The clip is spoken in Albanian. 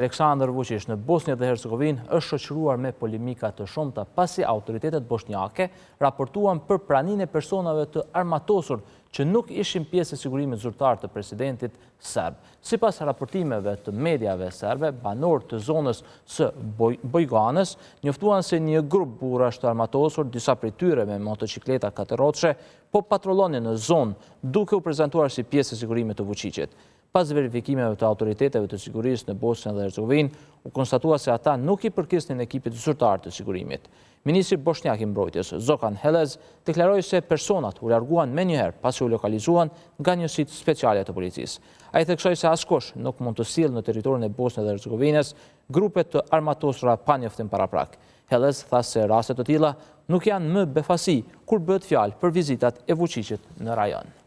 Aleksandar Vučić në Bosnjë dhe Hercegovinë është shoqëruar me polemika të shumta pasi autoritetet bosnjake raportuan për praninë e personave të armatosur që nuk ishin pjesë e sigurimit zyrtar të presidentit serb. Sipas raportimeve të mediave serbe, banorë të zonës së Bojganës njoftuan se një grup burrash të armatosur, disa prej tyre me motocikleta katërrotshe, po patrollonin në zonë duke u prezantuar si pjesë e sigurimit të Vučićit. Pas verifikimeve të autoriteteve të sigurisë në Bosnjë dhe Hercegovinë, u konstatua se ata nuk i përkisnin ekipit zyrtar të sigurimit. Ministri Bosnjak i Mbrojtjes, Zokan Helez, deklaroi se personat u larguan menjëherë pasi u lokalizuan nga njësitë speciale të policisë. Ai theksoi se askush nuk mund të sjellë në territorin e Bosnjës dhe Hercegovinës grupe të armatosura pa njoftim paraprak. Helez tha se raste të tilla nuk janë më befasi kur bëhet fjalë për vizitat e Vučićit në rajon.